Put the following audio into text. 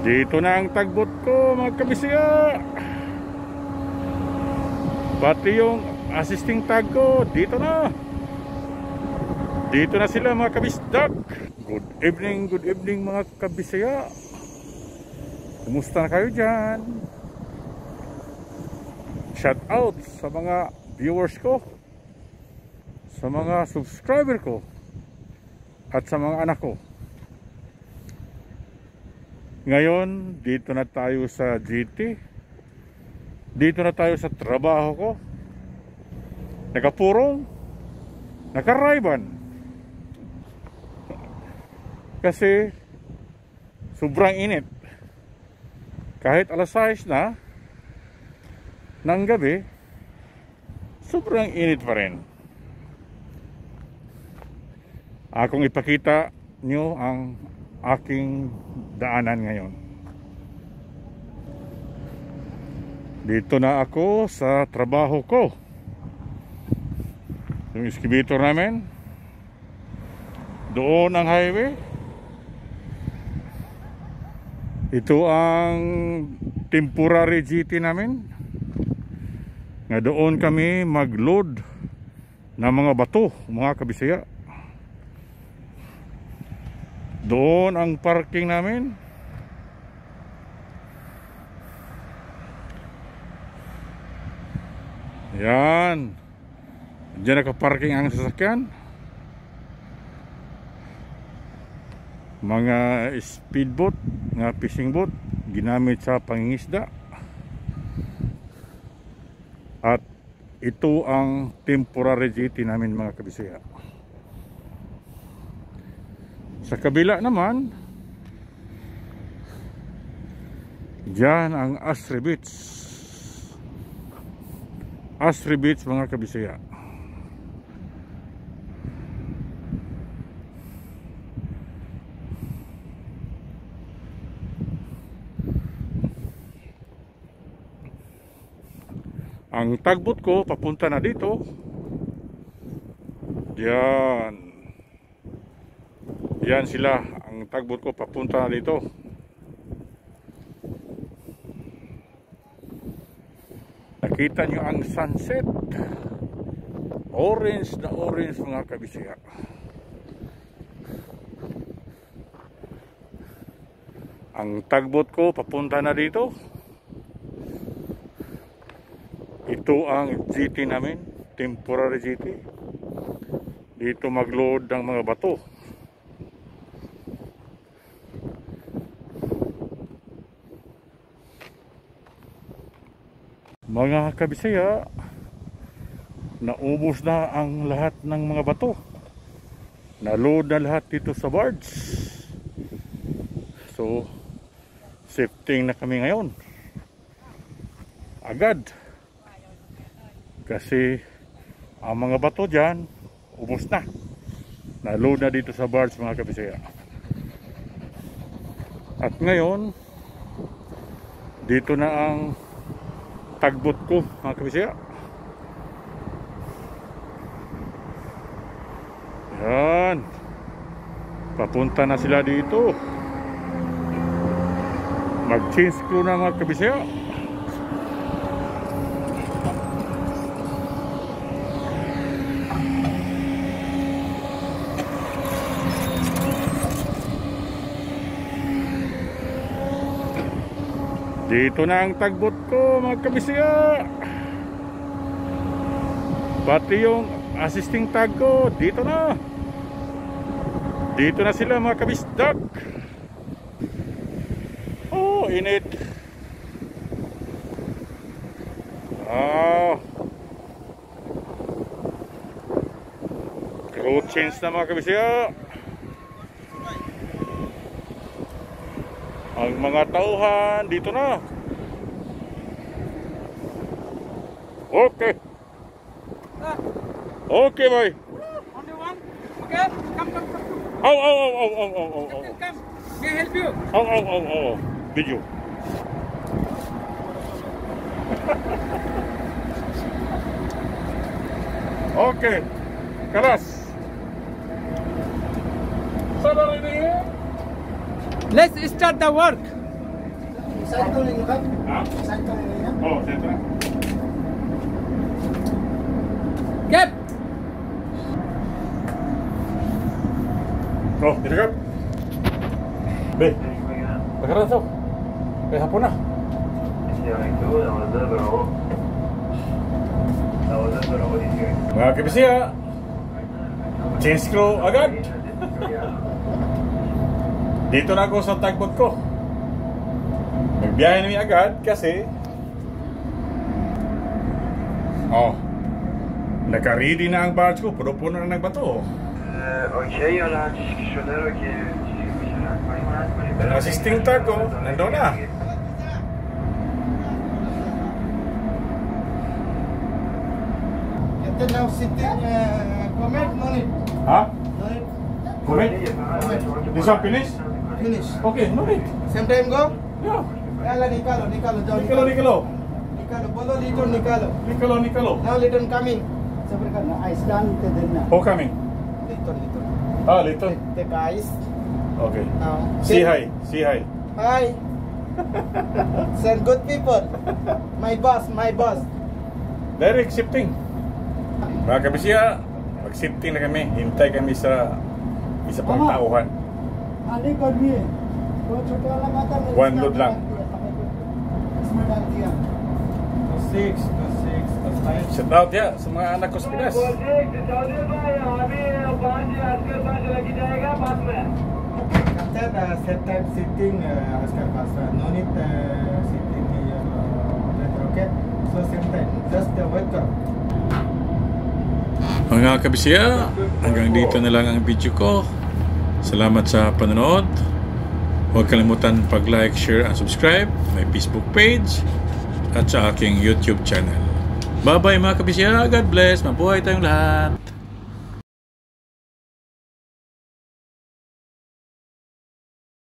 Dito na ang tagbot ko, mga kabisaya. Pati yung assisting tag ko, dito na. Dito na sila, mga kabisdak. Good evening mga kabisaya. Kumusta na kayo dyan? Shout out sa mga viewers ko, sa mga subscriber ko, at sa mga anak ko. Ngayon, dito na tayo sa GT. Dito na tayo sa trabaho ko. Nakapurong, nakarayban. Kasi sobrang init. Kahit alas 6 na ng gabi, sobrang init pa rin. Akong ipakita nyo ang aking daanan ngayon. Dito na ako sa trabaho ko. Yung excavator namin, doon ang highway. Ito ang temporary GT namin. Nga doon kami mag-load ng mga bato, mga kabisaya. Doon ang parking namin. Yan. Diyan nakaparking ang sasakyan. Mga speedboat, mga fishing boat, ginamit sa pangingisda. At ito ang temporary GT namin, mga kabisaya. Sa kabila naman, diyan ang Asri Beach. Asri Beach, mga kabisaya. Ang tagbot ko papunta na dito. Diyan. Yan sila, ang tagbot ko papunta na dito. Nakita nyo ang sunset. Orange na orange, mga kabisaya. Ang tagbot ko papunta na dito. Ito ang GT namin, temporary GT. Dito mag-load ng mga bato. Mga kabisaya, naubos na ang lahat ng mga bato. Na-load na lahat dito sa barge. So, sifting na kami ngayon. Agad. Kasi ang mga bato dyan, ubos na. Na-load na dito sa barge, mga kabisaya. At ngayon, dito na ang tagbot ko, mga kabisaya. Yan. Papunta na sila dito. Mag-change crew na, mga kabisaya. Dito na ang tagbot ko, mga kabisaya. Pati yung assisting tag ko, dito na. Dito na sila, mga kabisdak. Oh, init. Crew change na, mga kabisaya. Ang mga tauhan dito na. Okay. Okay, boy. Only one. Okay. Come. Oh. Come. May I help you? Oh. Video. Okay. Karas. Let's start the work. Saan ko rin ka? Ha? Saan ko rin ka? Oh, sento na. Cap! Oh, dito ka. Be, magkaroon to. Kaya hapon na. Mga kabisiya, change crew agad. Dito na ako sa tagbot ko. Nagbiyahe namin agad kasi naka-ready na ang barge ko. Puno-puno na nagbato. اوکی حالا هر چیزی که شده رو که چیزی میشه نکنیم Ang assisting tag ko, nandun na. Captain now sitting comment no need. Ha? No need. Comment? This one finish? Finish. Okay, no need. Same time go? Yeah. Yalla Nikalo, John. Nikalo. Nikalo, bolo Liton Nikalo. Nikalo. Now Liton coming. Who coming? Liton. Ah, Liton. The guys. Okay. Now. Say hi. Say hi. Hi. Sir, good people. My boss. Direct shifting. Mga kabisya, mag-shifting na kami. Hintay kami sa isa pang tauhan. One load lang. Six. Shout out ya sa mga anak ko sa Pinas. Captain, set time sitting Oscar Pastor. No need sitting here okay? So same time. Just wake up. Mga kabisya, hanggang dito na lang ang video ko. Salamat sa panonood. Huwag kalimutan pag-like, share, and subscribe. May Facebook page at sa aking YouTube channel. Bye-bye mga kabisya. God bless. Mabuhay tayong lahat.